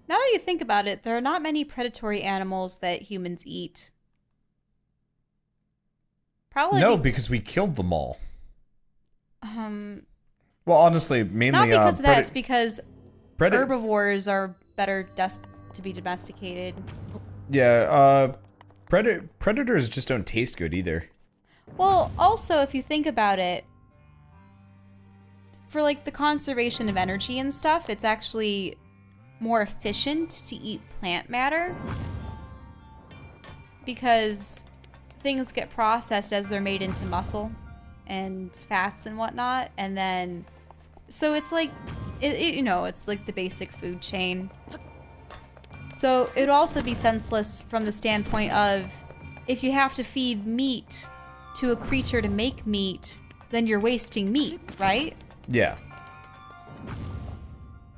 Now that you think about it, there are not many predatory animals that humans eat. Probably No, because we killed them all. um Well, honestly, mainly not because of that, it's because Predator. herbivores are better to be domesticated. Yeah, predators just don't taste good either. Well, also, if you think about it, for like the conservation of energy and stuff, it's actually more efficient to eat plant matter because things get processed as they're made into muscle and fats and whatnot, and then so it's like you know, it's like the basic food chain. So it would also be senseless from the standpoint of if you have to feed meat to a creature to make meat, then you're wasting meat, right? Yeah.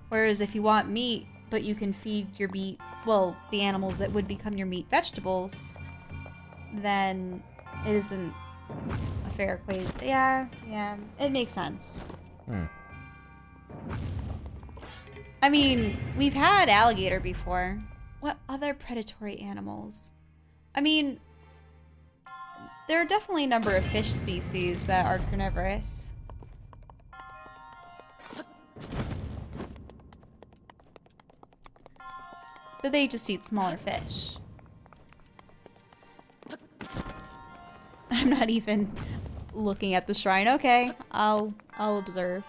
Whereas if you want meat, but you can feed your meat, well, the animals that would become your meat vegetables, then it isn't a fair equation. Yeah, it makes sense. I mean, we've had alligator before. What other predatory animals? I mean, there are definitely a number of fish species that are carnivorous. But they just eat smaller fish. I'm not even looking at the shrine. Okay, I'll observe.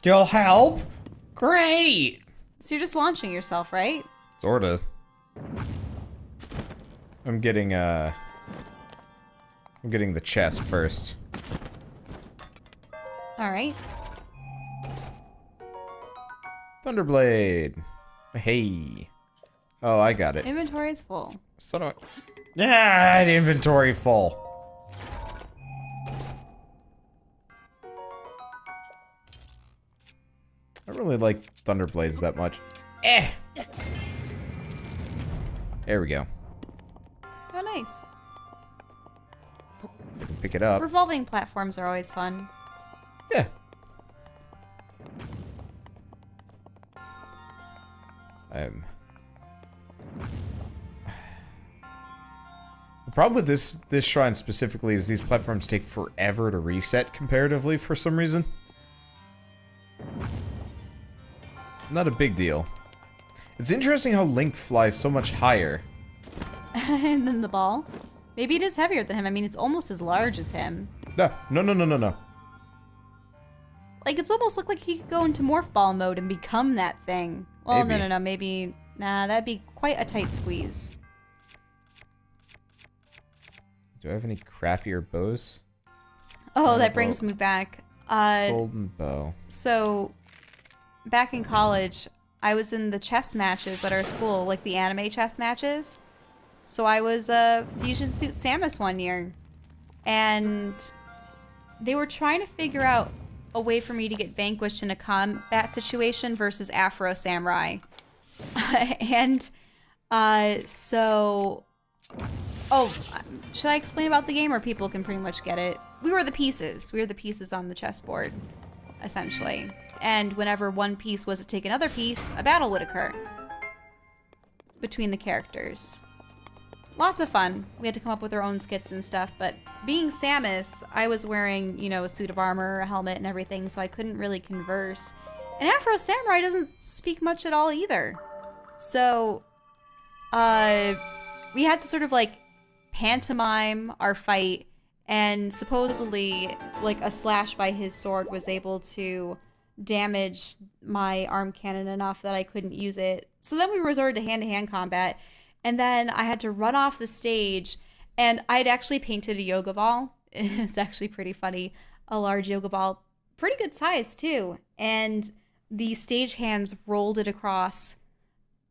You'll help? Great! So you're just launching yourself, right? Sorta. I'm getting the chest first. Alright. Thunderblade! Hey. Oh, I got it. Inventory is full. Son of a... Yeah, the inventory full. I don't really like Thunderblades that much. Eh! There we go. Oh, nice. If I can pick it up. Revolving platforms are always fun. Yeah. The problem with this shrine specifically is these platforms take forever to reset comparatively for some reason. Not a big deal. It's interesting how Link flies so much higher. And then the ball. Maybe it is heavier than him. I mean, it's almost as large as him. No. Like, it's almost looked like he could go into morph ball mode and become that thing. Well, Maybe. no, maybe... Nah, that'd be quite a tight squeeze. Do I have any crappier bows? Oh, that brings me back. Golden bow. So, back in college, I was in the chess matches at our school, like the anime chess matches. So I was a Fusion Suit Samus one year. And they were trying to figure out a way for me to get vanquished in a combat situation versus Afro Samurai. So... Oh, should I explain about the game, or people can pretty much get it? We were the pieces. We were the pieces on the chessboard, essentially. And whenever one piece was to take another piece, a battle would occur between the characters. Lots of fun. We had to come up with our own skits and stuff, but being Samus, I was wearing, you know, a suit of armor, a helmet, and everything, so I couldn't really converse. And Afro Samurai doesn't speak much at all either. So, we had to sort of, like, pantomime our fight, and supposedly, like, a slash by his sword was able to damage my arm cannon enough that I couldn't use it. So then we resorted to hand-to-hand combat, and then I had to run off the stage, and I'd actually painted a yoga ball. It's actually pretty funny. A large yoga ball. Pretty good size, too. And the stagehands rolled it across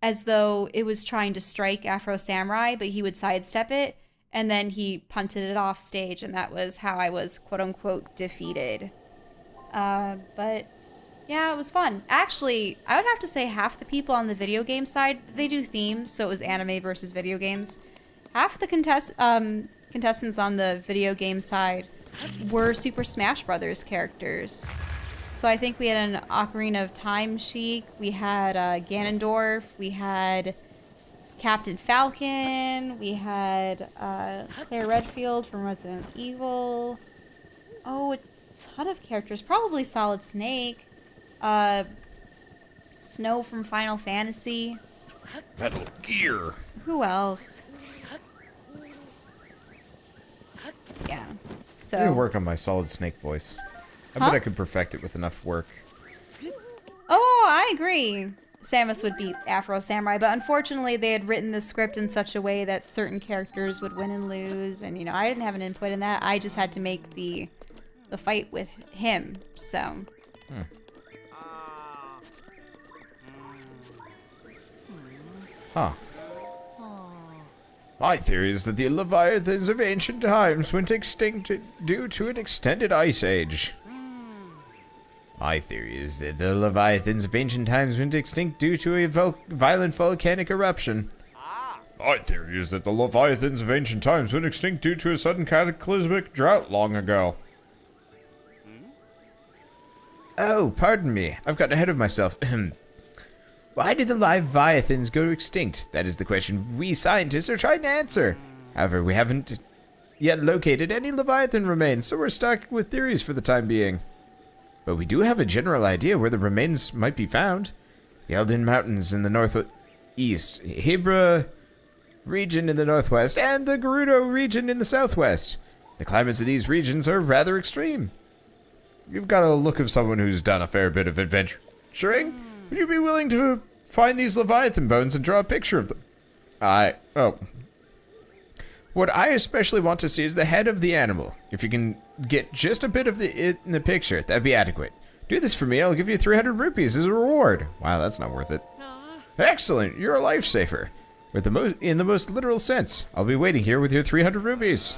as though it was trying to strike Afro Samurai, but he would sidestep it, and then he punted it off stage, and that was how I was quote-unquote defeated. But yeah, it was fun. Actually, I would have to say half the people on the video game side, they do themes, so it was anime versus video games. Half the contestants on the video game side were Super Smash Brothers characters. So I think we had an Ocarina of Time Sheik. We had Ganondorf. We had Captain Falcon. We had Claire Redfield from Resident Evil. Oh, a ton of characters. Probably Solid Snake. Snow from Final Fantasy. Metal Gear. Who else? Yeah. So. I need to work on my Solid Snake voice. I bet I could perfect it with enough work. Oh, I agree. Samus would beat Afro Samurai, but unfortunately they had written the script in such a way that certain characters would win and lose, and you know, I didn't have an input in that. I just had to make the fight with him, so. Huh. My theory is that the Leviathans of ancient times went extinct due to an extended ice age. My theory is that the Leviathans of ancient times went extinct due to a violent volcanic eruption. My theory is that the Leviathans of ancient times went extinct due to a sudden cataclysmic drought long ago. Oh, pardon me. I've gotten ahead of myself. Why did the Leviathans go extinct? That is the question we scientists are trying to answer. However, we haven't yet located any Leviathan remains, so we're stuck with theories for the time being. But we do have a general idea where the remains might be found. The Elden Mountains in the northeast, Hebra region in the northwest, and the Gerudo region in the southwest. The climates of these regions are rather extreme. You've got a look of someone who's done a fair bit of adventuring. Would you be willing to find these Leviathan bones and draw a picture of them? What I especially want to see is the head of the animal. If you can get just a bit of it in the picture, that'd be adequate. Do this for me, I'll give you 300 rupees as a reward. Wow, that's not worth it. Excellent, you're a lifesaver. In the most literal sense. I'll be waiting here with your 300 rupees.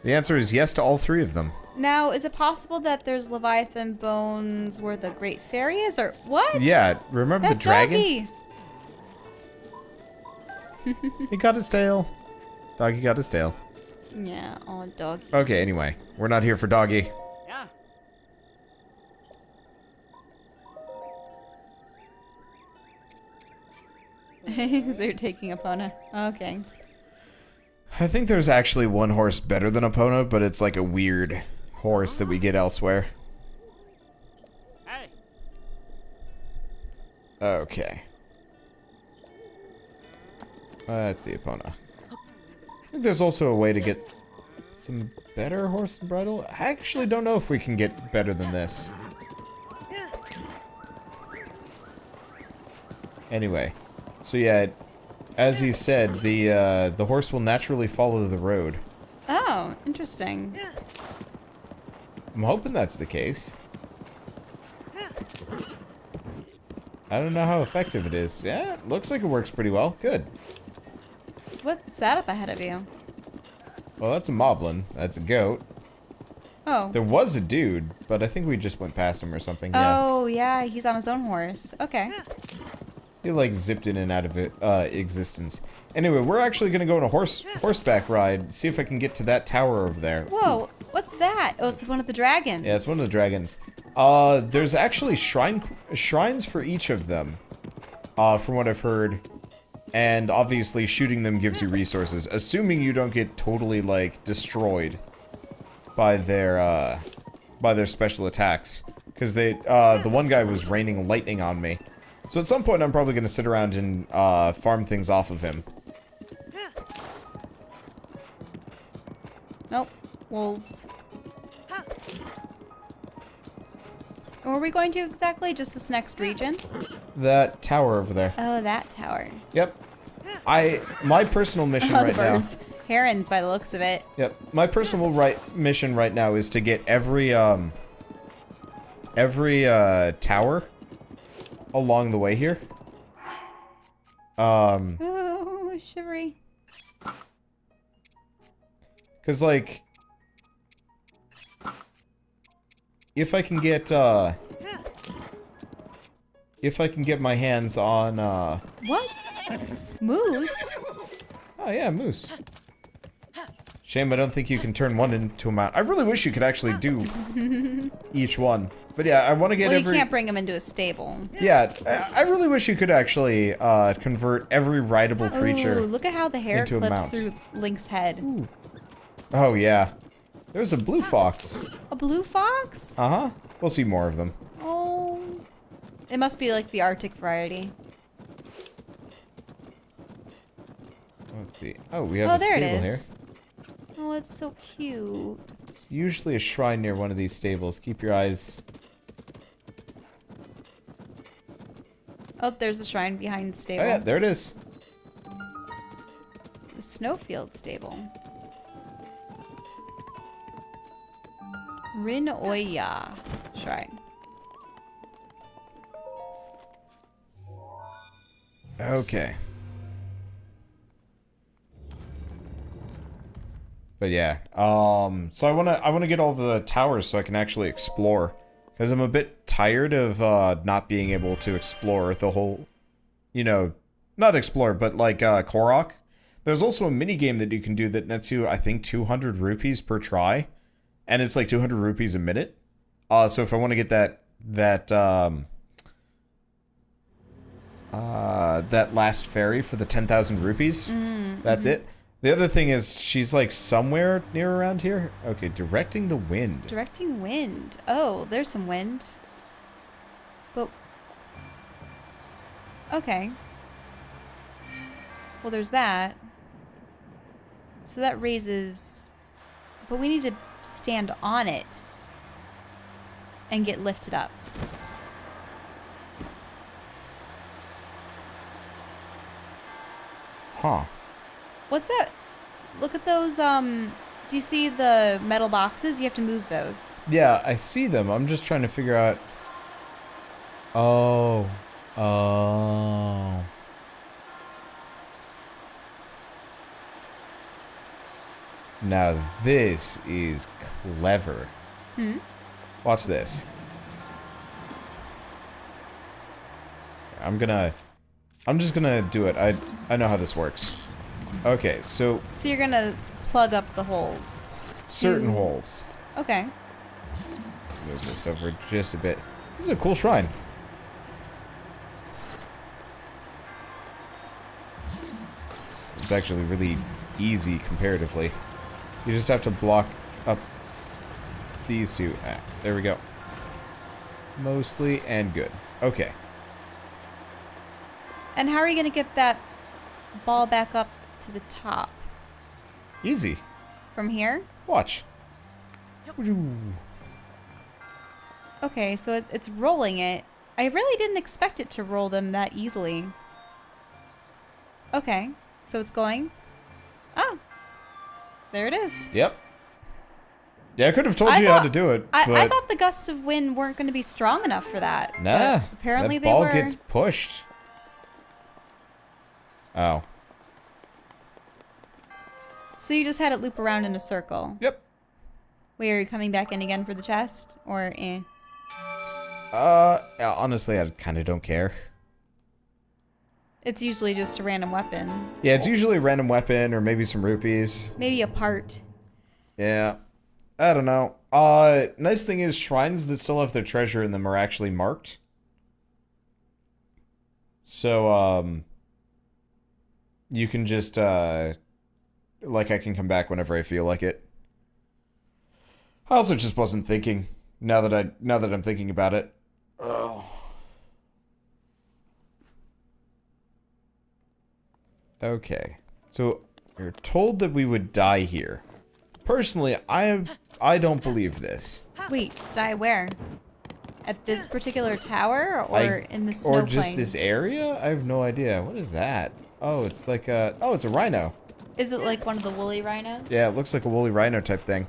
The answer is yes to all three of them. Now, is it possible that there's Leviathan bones where the Great Fairy is, or what? Yeah, remember the dragon? Doggy. He got his tail. Doggy got his tail. Yeah, oh, doggy. Okay, anyway, we're not here for Doggy. Yeah. So you're taking Epona. Okay. I think there's actually one horse better than Epona, but it's like a weird horse that we get elsewhere. Hey. Okay. Let's see, Epona. I think there's also a way to get some better horse and bridle. I actually don't know if we can get better than this. Anyway, so yeah, as he said, the horse will naturally follow the road. Oh, interesting. I'm hoping that's the case. I don't know how effective it is. Yeah, looks like it works pretty well. Good. What's that up ahead of you? Well, that's a moblin. That's a goat. Oh. There was a dude, but I think we just went past him or something. Yeah. Oh, yeah, he's on his own horse. Okay. He like zipped in and out of existence. Anyway, we're actually gonna go on a horseback ride. See if I can get to that tower over there. Whoa, what's that? Oh, it's one of the dragons. Yeah, it's one of the dragons. There's actually shrines for each of them, from what I've heard. And obviously shooting them gives you resources, assuming you don't get totally like destroyed by their special attacks. Because the one guy was raining lightning on me. So at some point I'm probably gonna sit around and farm things off of him. Nope. Wolves. Where are we going to exactly? Just this next region? That tower over there. Oh, that tower. Yep. My personal mission Oh, right the birds. now. Herons by the looks of it. Yep. My personal mission right now is to get every tower along the way here. Ooh, shivery. Cause like, if I can get my hands on What? Moose? oh yeah, moose. Shame I don't think you can turn one into a mount. I really wish you could actually do each one. But yeah, I want to get Well, you can't bring him into a stable. Yeah, I really wish you could actually convert every rideable creature. Ooh, look at how the hair into a clips mount. through Link's head. Ooh. Oh yeah, there's a blue fox. A blue fox? Uh-huh. We'll see more of them. Oh. It must be like the Arctic variety. Let's see. Oh, we have a there stable it here. is. Oh, it's so cute. It's usually a shrine near one of these stables. Keep your eyes. Oh, there's a shrine behind the stable. Oh yeah, there it is. The Snowfield stable. Rin Oya shrine. Okay. But yeah, so I wanna get all the towers so I can actually explore, because I'm a bit tired of not being able to explore the whole, you know, not explore, but like Korok. There's also a mini game that you can do that nets you, I think, 200 rupees per try, and it's like 200 rupees a minute. So if I want to get that last fairy for the 10,000 rupees, that's it. The other thing is, she's like somewhere near around here. Okay, directing the wind. Directing wind. Oh, there's some wind. But... okay. Well, there's that. So that raises... but we need to stand on it. And get lifted up. Huh. What's that? Look at those, do you see the metal boxes? You have to move those. Yeah, I see them. I'm just trying to figure out... oh. Oh. Now this is clever. Hmm? Watch this. I'm just gonna do it. I know how this works. Okay, so So you're gonna plug up the holes. certain to- holes. Okay. Move this over just a bit. This is a cool shrine. It's actually really easy comparatively. You just have to block up these two. Ah, there we go. Mostly and good. Okay. And how are you gonna get that ball back up to the top? Easy. From here? Watch. Okay, so it's rolling it. I really didn't expect it to roll them that easily. Okay, so it's going. Oh, there it is. Yep. Yeah, I could have told you how to do it, I but thought the gusts of wind weren't going to be strong enough for that. nah. But apparently that they ball were. gets pushed. Oh. So you just had it loop around in a circle. Yep. Wait, are you coming back in again for the chest? Or eh? Yeah, honestly, I kind of don't care. It's usually just a random weapon. Yeah, it's usually a random weapon or maybe some rupees. Maybe a part. Yeah. I don't know. Nice thing is shrines that still have their treasure in them are actually marked. So, you can just, like, I can come back whenever I feel like it. I also just wasn't thinking, now that I'm thinking about it. Oh. Okay. So, you're told that we would die here. Personally, I don't believe this. Wait, die where? At this particular tower or in the snow Or just this plains? area? I have no idea. What is that? Oh, it's like a... oh, it's a rhino. Is it like one of the woolly rhinos? Yeah, it looks like a woolly rhino type thing.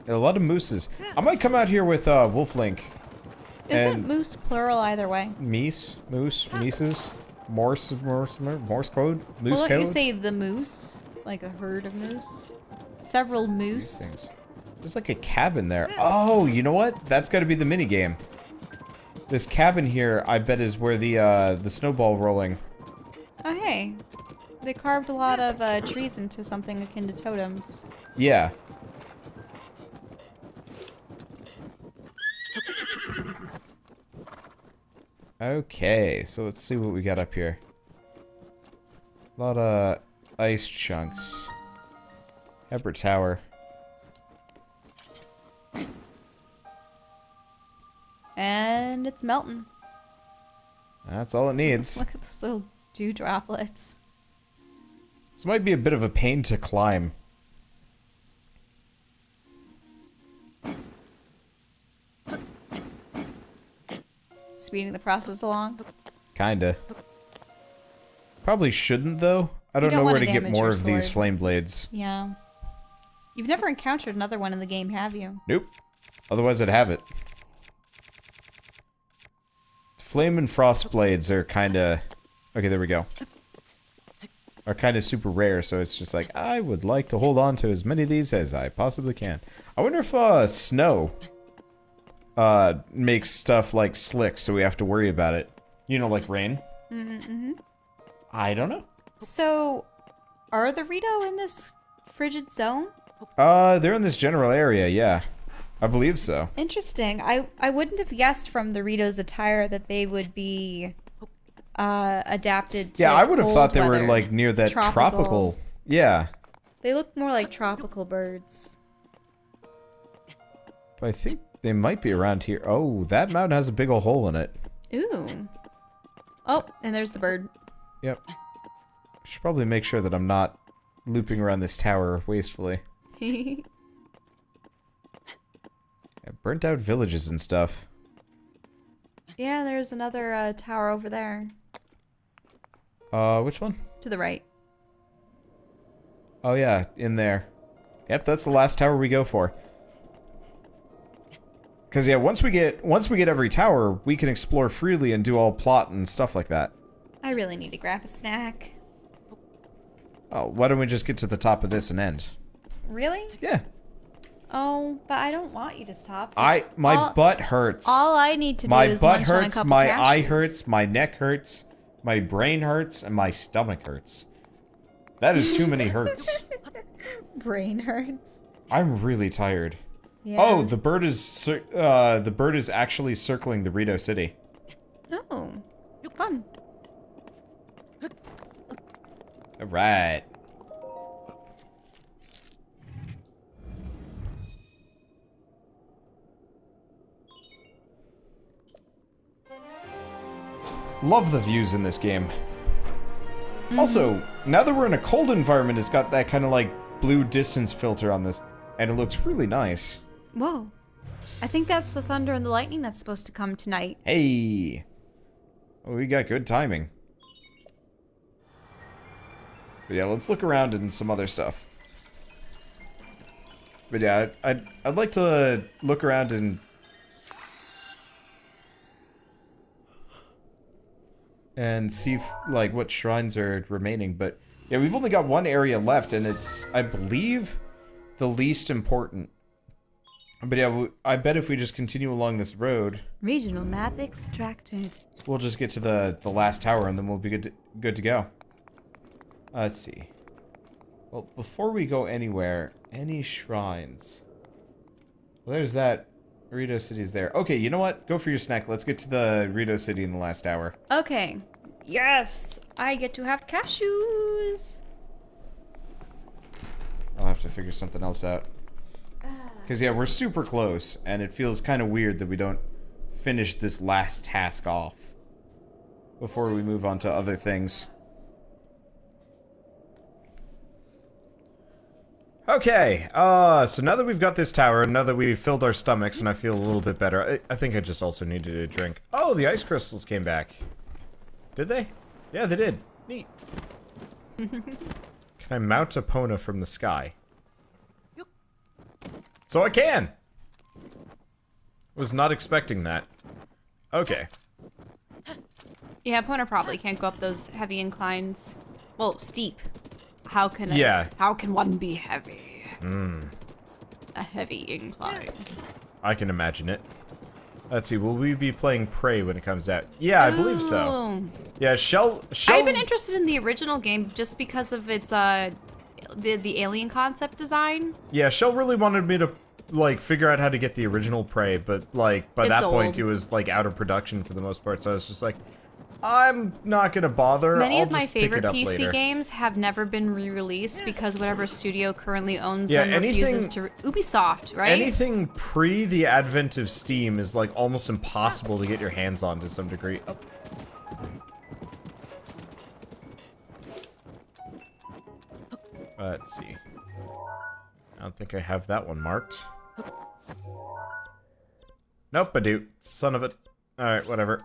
A lot of mooses. I might come out here with Wolf Link. Isn't moose plural either way? Moose, Mises, Morse code, Moose Well, don't code. you say the moose? Like a herd of moose? Several These moose? things. There's like a cabin there. Oh, you know what? That's got to be the mini game. This cabin here, I bet, is where the snowball rolling. Oh, hey. They carved a lot of trees into something akin to totems. Yeah. Okay, so let's see what we got up here. A lot of ice chunks. Pepper Tower. And it's melting. That's all it needs. Look at those little dew droplets. This might be a bit of a pain to climb. Speeding the process along. Kinda. Probably shouldn't, though. I don't know where to get more of these flame blades. Yeah. You've never encountered another one in the game, have you? Nope. Otherwise, I'd have it. Flame and frost blades are kinda... Okay, there we go. Are kinda super rare, so it's just like, I would like to hold on to as many of these as I possibly can. I wonder if, snow... makes stuff like slick, so we have to worry about it. You know, like rain? Mm-hmm. I don't know. So, are the Rito in this frigid zone? They're in this general area, yeah. I believe so. Interesting. I wouldn't have guessed from the Rito's attire that they would be adapted to Yeah, I would have cold thought they were weather. like near that tropical. Yeah. They look more like tropical birds. But I think they might be around here. Oh, that mountain has a big ol' hole in it. Ooh. Oh, and there's the bird. Yep. Should probably make sure that I'm not looping around this tower wastefully. Yeah, burnt out villages and stuff. Yeah, there's another tower over there. Which one? To the right. Oh yeah, in there. Yep, that's the last tower we go for. Cause yeah, once we get every tower, we can explore freely and do all plot and stuff like that. I really need to grab a snack. Oh, why don't we just get to the top of this and end? Really? Yeah. Oh, but I don't want you to stop. My butt hurts. All I need to do My is butt munch on a hurts, couple my cashews. eye hurts, my neck hurts, my brain hurts, and my stomach hurts. That is too many hurts. Brain hurts. I'm really tired. Yeah. Oh, the bird is actually circling the Rito city. Oh, fun. All right. Love the views in this game. Also, now that we're in a cold environment, it's got that kind of like blue distance filter on this, and it looks really nice. Whoa. I think that's the thunder and the lightning that's supposed to come tonight. Hey! Oh, we got good timing. But yeah, let's look around and some other stuff. But yeah, I'd like to look around and see if, like, what shrines are remaining. But yeah, we've only got one area left, and it's, I believe, the least important. But yeah, I bet if we just continue along this road, Regional map extracted. we'll just get to the last tower, and then we'll be good to go. Let's see. Well, before we go anywhere, any shrines? Well, there's that. Rito City's there. Okay, you know what? Go for your snack. Let's get to the Rito City in the last hour. Okay. Yes! I get to have cashews! I'll have to figure something else out. Because, yeah, we're super close, and it feels kind of weird that we don't finish this last task off before we move on to other things. Okay, so now that we've got this tower, now that we've filled our stomachs and I feel a little bit better, I think I just also needed a drink. Oh, the ice crystals came back. Did they? Yeah, they did. Neat. Can I mount Epona from the sky? So I can! Was not expecting that. Okay. Yeah, Pona probably can't go up those heavy inclines. Well, steep. How can how can one be heavy? A heavy incline. I can imagine it. Let's see, will we be playing Prey when it comes out? Yeah, I believe so. Oh. Yeah, Shell... I've been interested in the original game just because of its, the alien concept design. Yeah, Shell really wanted me to, like, figure out how to get the original Prey, but, like, by that point, it was, like, out of production for the most part, so I was just like, I'm not gonna bother. Many I'll of my just pick it favorite up PC later. games have never been re-released because whatever studio currently owns Yeah, them refuses to... Ubisoft, right? Anything pre the advent of Steam is, like, almost impossible to get your hands on to some degree. Oh. Let's see. I don't think I have that one marked. Nope, I do. Son of a... Alright, whatever.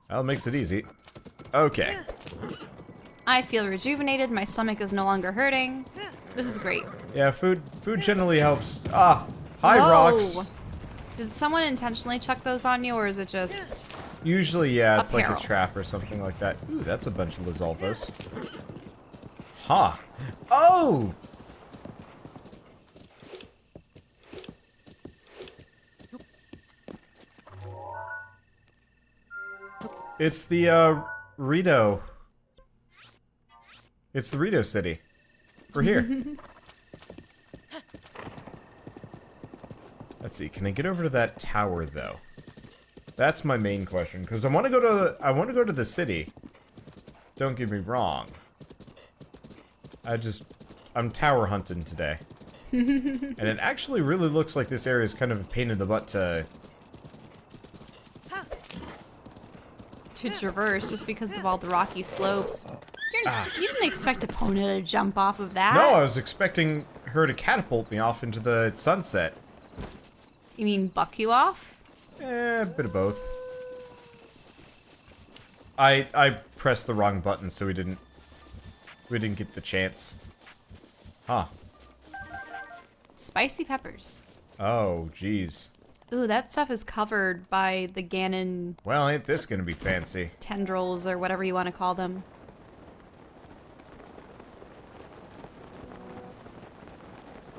Well, it makes it easy. Okay. I feel rejuvenated, my stomach is no longer hurting. This is great. Yeah, food generally helps. Ah! Hi, Whoa. rocks! Did someone intentionally chuck those on you, or is it just... Usually, yeah, it's like peril? a trap or something like that. Ooh, that's a bunch of Lizalvos. Huh. Oh! It's the, Rito. It's the Rito city. We're here. Let's see, can I get over to that tower, though? That's my main question, because I want to go to the city. Don't get me wrong. I'm tower hunting today. And it actually really looks like this area is kind of a pain in the butt to traverse just because of all the rocky slopes. You didn't expect Epona to jump off of that. No, I was expecting her to catapult me off into the sunset. You mean buck you off? A bit of both. I pressed the wrong button, so we didn't get the chance. Huh. Spicy peppers. Oh, jeez. Ooh, that stuff is covered by the Ganon Well, ain't this gonna be fancy. tendrils or whatever you want to call them.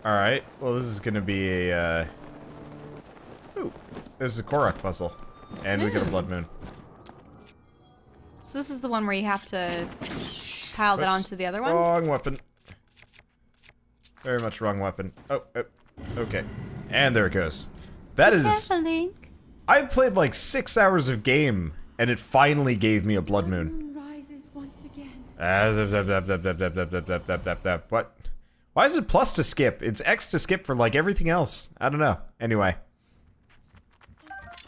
Alright, well this is gonna be a, Ooh, this is a Korok puzzle. And we get a Blood Moon. So this is the one where you have to pile that Whoops. onto the other one? Wrong weapon. Very much wrong weapon. Oh, okay. And there it goes. That is... Careful, Link. I played like 6 hours of game, and it finally gave me a Blood Moon. Rises once again. What? Why is it plus to skip? It's X to skip for like everything else. I don't know. Anyway.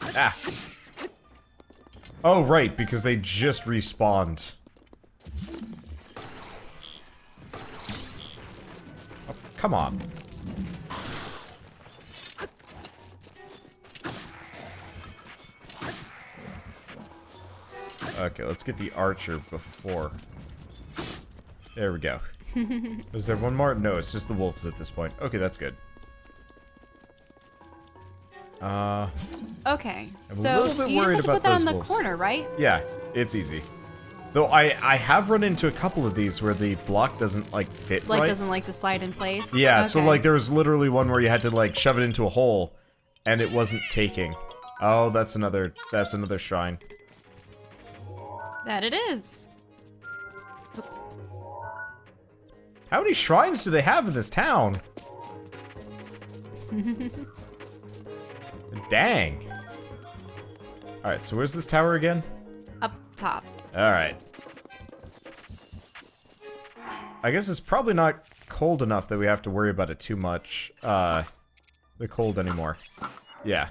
Ah. Oh, right, because they just respawned. Oh, come on. Okay, let's get the archer before. There we go. Was there one more? No, it's just the wolves at this point. Okay, that's good. Okay, I'm a so little bit you just worried have to about put that on those the wolves. corner, right? Yeah, it's easy. Though I have run into a couple of these where the block doesn't like fit Like right. doesn't like to slide in place? Yeah, so Okay. like there was literally one where you had to like shove it into a hole and it wasn't taking. Oh, that's another shrine. That it is. How many shrines do they have in this town? Dang. Alright, so where's this tower again? Up top. Alright. I guess it's probably not cold enough that we have to worry about it too much. The cold anymore. Yeah.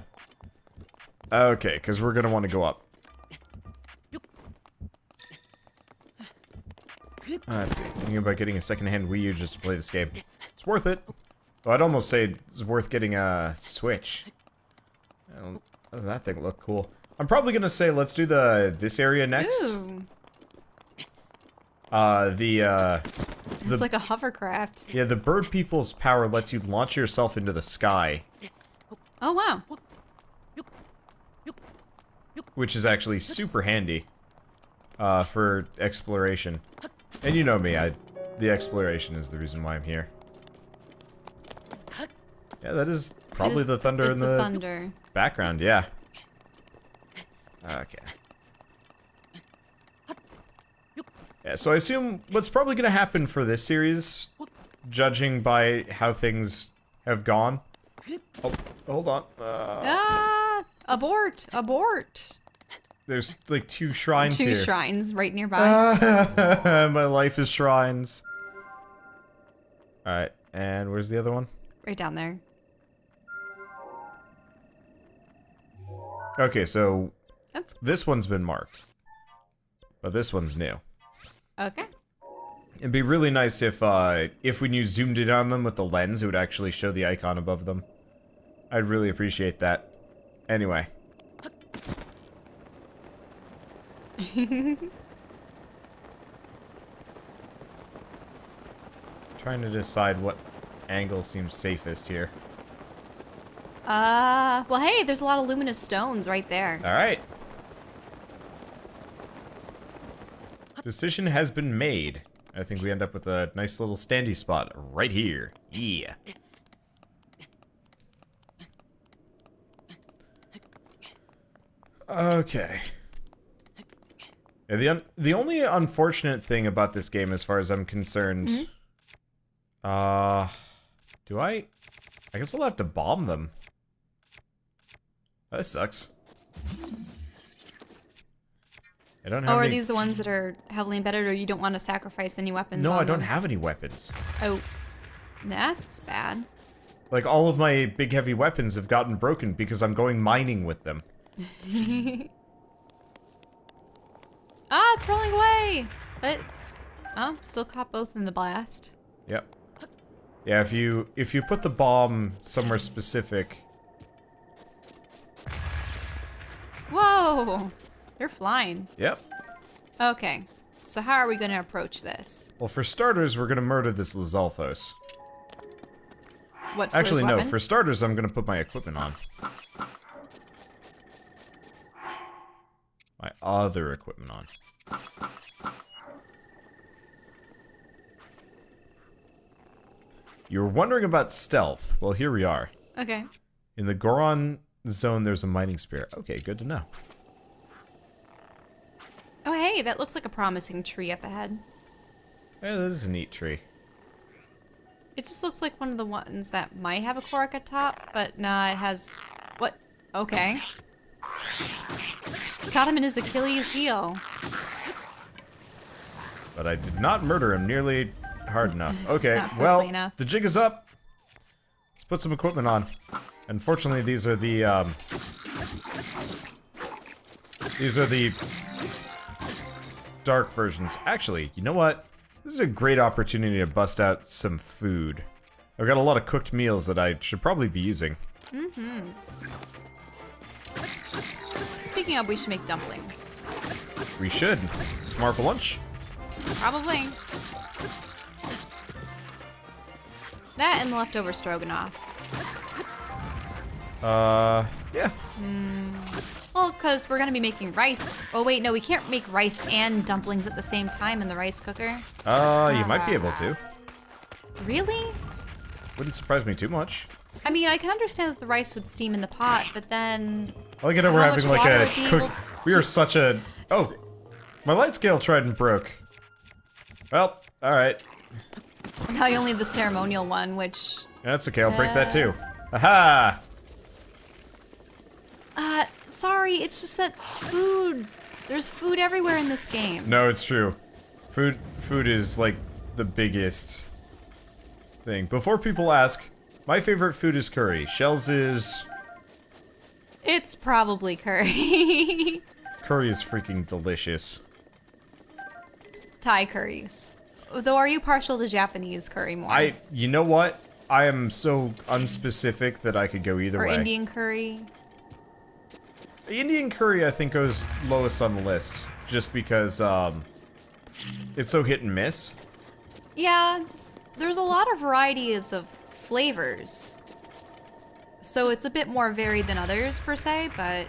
Okay, because we're gonna want to go up. Let's see. Thinking about getting a second-hand Wii U just to play this game. It's worth it. Though I'd almost say it's worth getting a Switch. Doesn't that thing look cool? I'm probably gonna say let's do this area next. Ooh. It's like a hovercraft. Yeah, the bird people's power lets you launch yourself into the sky, Oh, wow. which is actually super handy for exploration. And you know me, the exploration is the reason why I'm here. Yeah, that is Probably the thunder It's in the the thunder. background, yeah. Okay. Yeah, so I assume what's probably gonna happen for this series, judging by how things have gone. Oh, hold on. Ah! Abort! Abort! There's like 2 shrines Two here. shrines right nearby. My life is shrines. Alright, and where's the other one? Right down there. Okay, so That's this one's been marked. But this one's new. okay. It'd be really nice if when you zoomed in on them with the lens, it would actually show the icon above them. I'd really appreciate that. Anyway. Trying to decide what angle seems safest here. Well, hey, there's a lot of luminous stones right there. Alright. Decision has been made. I think we end up with a nice little standy spot right here. Yeah. Okay. Yeah, the only unfortunate thing about this game, as far as I'm concerned, do I guess I'll have to bomb them. That sucks. I don't have Oh, are any... these the ones that are heavily embedded, or you don't want to sacrifice any weapons? No, on I don't them? have any weapons. Oh, that's bad. Like, all of my big heavy weapons have gotten broken because I'm going mining with them. Ah, it's rolling away! But it's... Oh, still caught both in the blast. Yep. Yeah, if you put the bomb somewhere specific... Whoa! They're flying. Yep. Okay, so how are we going to approach this? Well, for starters, we're gonna murder this Lizalfos. What for Actually, his no. weapon? For starters, I'm gonna put my equipment on. My other equipment on. You were wondering about stealth. Well, here we are. Okay. In the Goron zone, there's a mining spear. Okay, good to know. Oh, hey, that looks like a promising tree up ahead. Yeah, this is a neat tree. It just looks like one of the ones that might have a Korok at top, but nah, it has... What? Okay. Got him in his Achilles heel. But I did not murder him nearly hard enough. Okay, Not well, swiftly enough. the jig is up. Let's put some equipment on. Unfortunately, these are the dark versions. Actually, you know what? This is a great opportunity to bust out some food. I've got a lot of cooked meals that I should probably be using. Speaking of, we should make dumplings. We should. Tomorrow for lunch? Probably. That and the leftover stroganoff. Yeah. Well, because we're going to be making rice. Oh, wait, no, we can't make rice and dumplings at the same time in the rice cooker. You might be able to. Really? Wouldn't surprise me too much. I mean, I can understand that the rice would steam in the pot, but then... I like it how we're How having much like water a would be cook. able We are such a. Oh, my light scale trident broke. Well, all right. Now you only have the ceremonial one, which... That's okay. I'll break that too. Aha! Sorry, it's just that food... There's food everywhere in this game. No, it's true. Food is like the biggest thing. Before people ask, my favorite food is curry. Shell's is. It's probably curry. Curry is freaking delicious. Thai curries. Though, are you partial to Japanese curry more? You know what? I am so unspecific that I could go either or way. Indian curry? Indian curry, I think, goes lowest on the list, just because it's so hit and miss. Yeah, there's a lot of varieties of flavors. So it's a bit more varied than others, per se, but...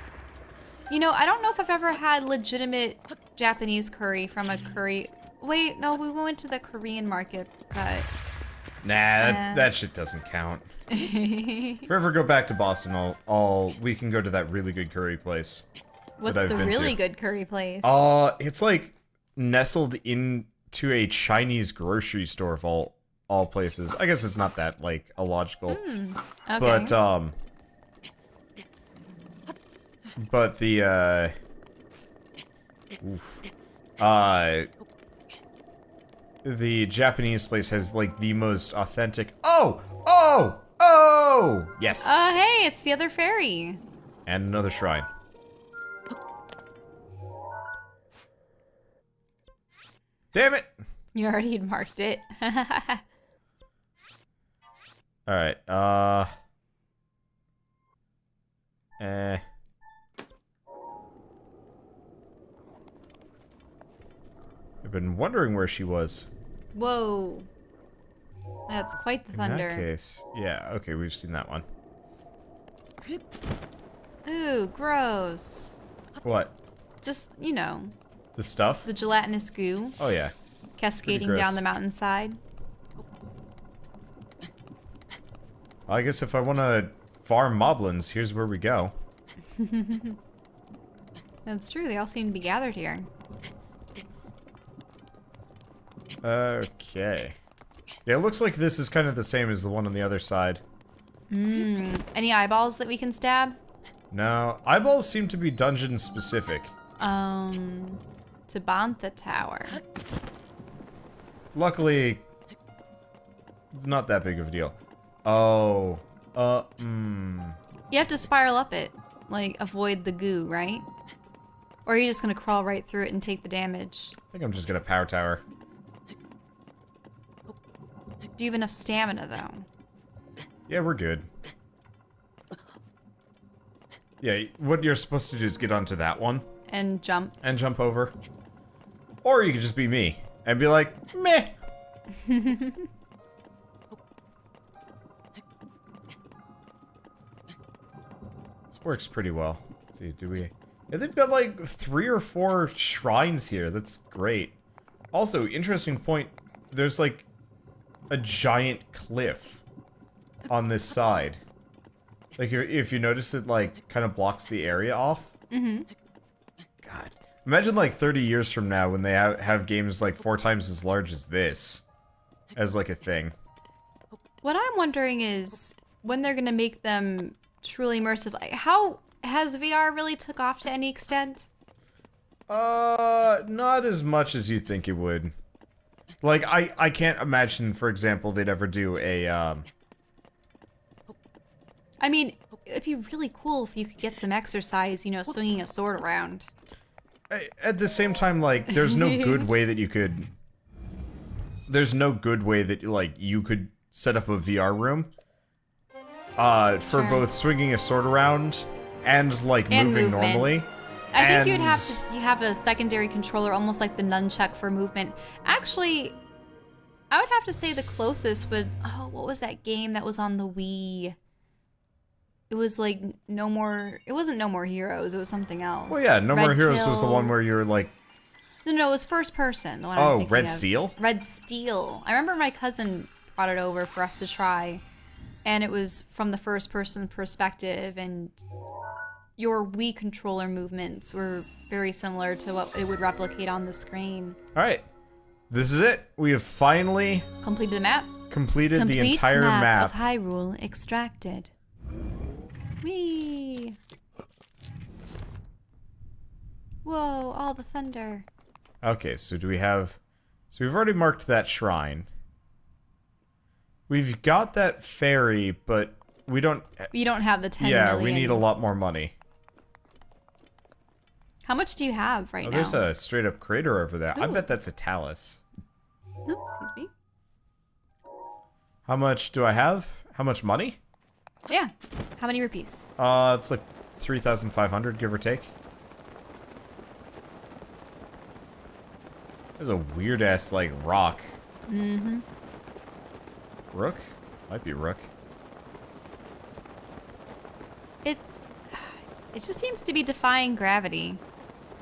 You know, I don't know if I've ever had legitimate Japanese curry from a curry... Wait, no, we went to the Korean market, but... Nah, that shit doesn't count. If we ever go back to Boston, we can go to that really good curry place. What's the really good curry place? It's like nestled into a Chinese grocery store of all places. I guess it's not that like illogical. Okay. But the the Japanese place has like the most authentic. Oh! Yes. Hey, it's the other fairy. And another shrine. Damn it! You already marked it. Alright, I've been wondering where she was. Whoa. That's quite the thunder. In that case, yeah, okay, we've seen that one. Ooh, gross. What? Just, you know, The stuff? the gelatinous goo Oh, yeah. cascading gross. down the mountainside. I guess if I want to farm moblins, here's where we go. That's true, they all seem to be gathered here. Okay. Yeah, it looks like this is kind of the same as the one on the other side. Any eyeballs that we can stab? No, eyeballs seem to be dungeon specific. To Bantha Tower. Luckily, it's not that big of a deal. Oh, You have to spiral up it, like avoid the goo, right? Or are you just gonna crawl right through it and take the damage? I think I'm just gonna power tower. Do you have enough stamina though? Yeah, we're good. Yeah, what you're supposed to do is get onto that one. And jump. And jump over. Or you could just be me. And be like, meh. This works pretty well. Let's see, do we... Yeah, they've got like 3 or 4 shrines here. That's great. Also, interesting point. There's like a giant cliff on this side. Like, if you notice, it like kind of blocks the area off. Mm-hmm. God. Imagine like 30 years from now when they have games like 4 times as large as this. As like a thing. What I'm wondering is when they're gonna make them truly immersive. Like, how has VR really took off to any extent? Not as much as you'd think it would. Like, I can't imagine, for example, they'd ever do a, I mean, it'd be really cool if you could get some exercise, you know, swinging a sword around. At the same time, like, there's no good way that you could... There's no good way that, like, you could set up a VR room. For Sure. both swinging a sword around and, like, And moving movement. normally. I think you'd have to you have a secondary controller, almost like the nunchuck for movement. Actually, I would have to say the closest would... Oh, what was that game that was on the Wii? It was like No More... It wasn't No More Heroes, it was something else. Well, yeah, No More Red Heroes was the Kill. one where you're, like... No, it was first person. The one I'm Oh, thinking Red of. Steel? Red Steel. I remember my cousin brought it over for us to try, and it was from the first person perspective, and your Wii controller movements were very similar to what it would replicate on the screen. Alright. This is it. We have finally Completed the map. completed the Complete entire map. of Hyrule extracted. Whee! Whoa, all the thunder. Okay, so do we have... So we've already marked that shrine. We've got that fairy, but we don't... You don't have the 10 Yeah, million. we need a lot more money. How much do you have right Oh, now? there's a straight-up crater over there. I Ooh. bet that's a talus. Oh, excuse me. How much do I have? How much money? Yeah. How many rupees? It's like 3,500, give or take. There's a weird-ass, like, rock. Mm-hmm. Rook? Might be rook. It just seems to be defying gravity.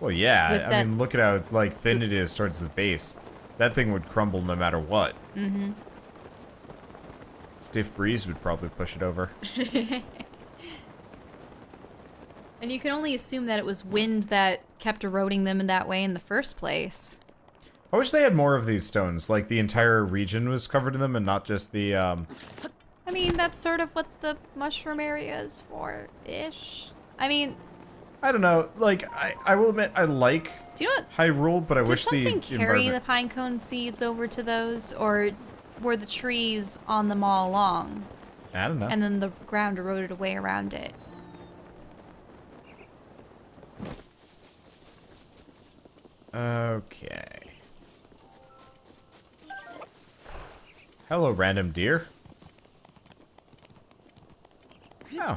Well, yeah. With I that- mean, look at how, like, thin it is towards the base. That thing would crumble no matter what. Mm-hmm. Stiff breeze would probably push it over. And you can only assume that it was wind that kept eroding them in that way in the first place. I wish they had more of these stones, like the entire region was covered in them and not just the, I mean, that's sort of what the mushroom area is for-ish. I mean... I don't know, like, I will admit I like do you know what, Hyrule, but I wish the did something carry the environment... pinecone seeds over to those, or were the trees on them all along? I don't know. And then the ground eroded away around it. Okay. Hello, random deer. Oh.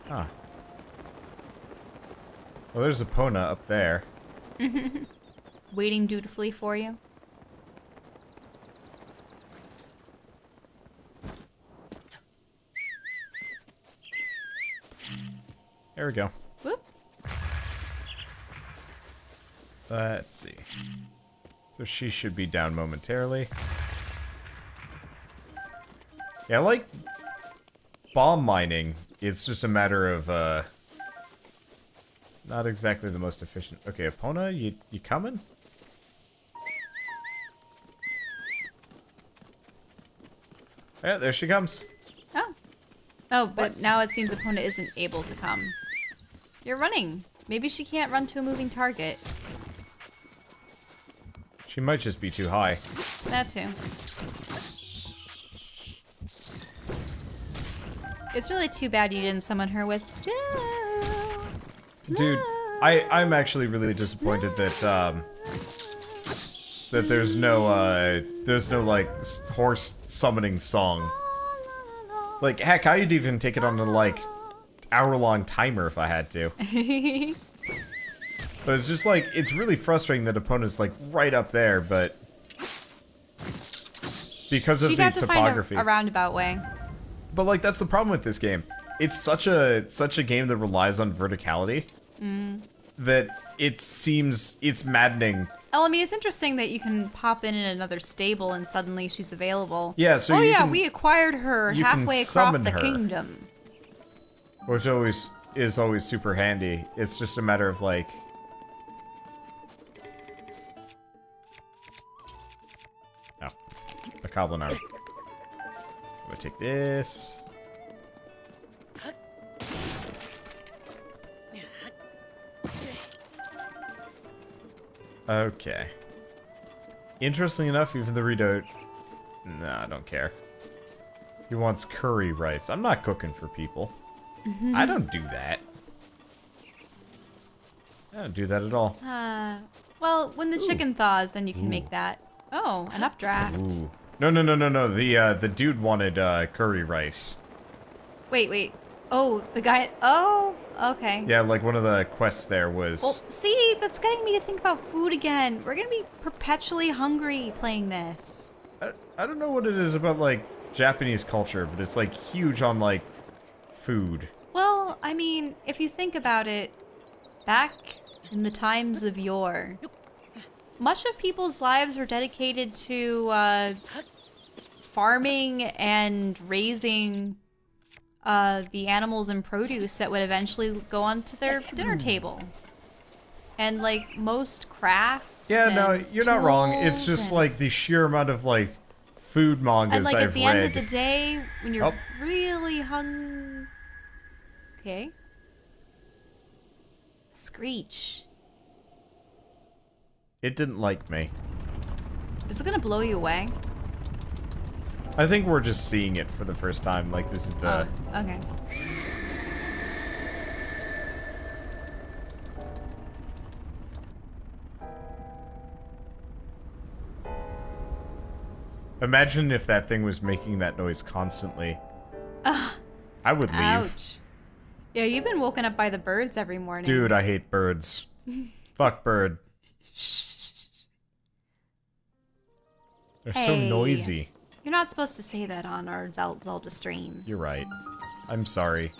Huh. Well, there's Epona up there. Waiting dutifully for you. There we go. Whoop. Let's see. So she should be down momentarily. Yeah, I like bomb mining. It's just a matter of, not exactly the most efficient. Okay, Epona, you coming? Yeah, there she comes. Oh. Oh, but now it seems Epona isn't able to come. You're running. Maybe she can't run to a moving target. She might just be too high. That too. It's really too bad you didn't summon her with Dude, I'm actually really disappointed that that there's no like horse summoning song. Like heck, I'd even take it on a like hour-long timer if I had to. But it's just like it's really frustrating that opponent's like right up there, but because of She'd the have to topography. find a roundabout way. But like that's the problem with this game. It's such a game that relies on verticality that it's maddening. Oh, I mean, it's interesting that you can pop in another stable and suddenly she's available. Yeah, so oh you yeah, can- we acquired her you can halfway across summon the her. kingdom. Which is always super handy. It's just a matter of like... Oh. A goblin arm. I'm gonna take this. Okay. Interestingly enough, even the Rito... Nah, I don't care. He wants curry rice. I'm not cooking for people. I don't do that. I don't do that at all. Well, when the chicken thaws, then you can make that. Oh, an updraft. Ooh. No. The dude wanted curry rice. Wait. Oh, the guy. Oh, okay. Yeah, like one of the quests there was... Well, see, that's getting me to think about food again. We're gonna be perpetually hungry playing this. I don't know what it is about, like, Japanese culture, but it's, like, huge on, like, food. Well, I mean, if you think about it, back in the times of yore, much of people's lives were dedicated to farming and raising the animals and produce that would eventually go onto their dinner table. And like most crafts. Yeah, no, you're not wrong. It's tools just and- like the sheer amount of like food mangas And like I've at the read. end of the day, when you're Oh. really hungry. Okay. Screech. It didn't like me. Is it gonna blow you away? I think we're just seeing it for the first time. Like this is the. Oh, okay. Imagine if that thing was making that noise constantly. I would leave. Ouch. Yeah, you've been woken up by the birds every morning. Dude, I hate birds. Fuck bird. They're so Hey. noisy. You're not supposed to say that on our Zelda stream. You're right. I'm sorry.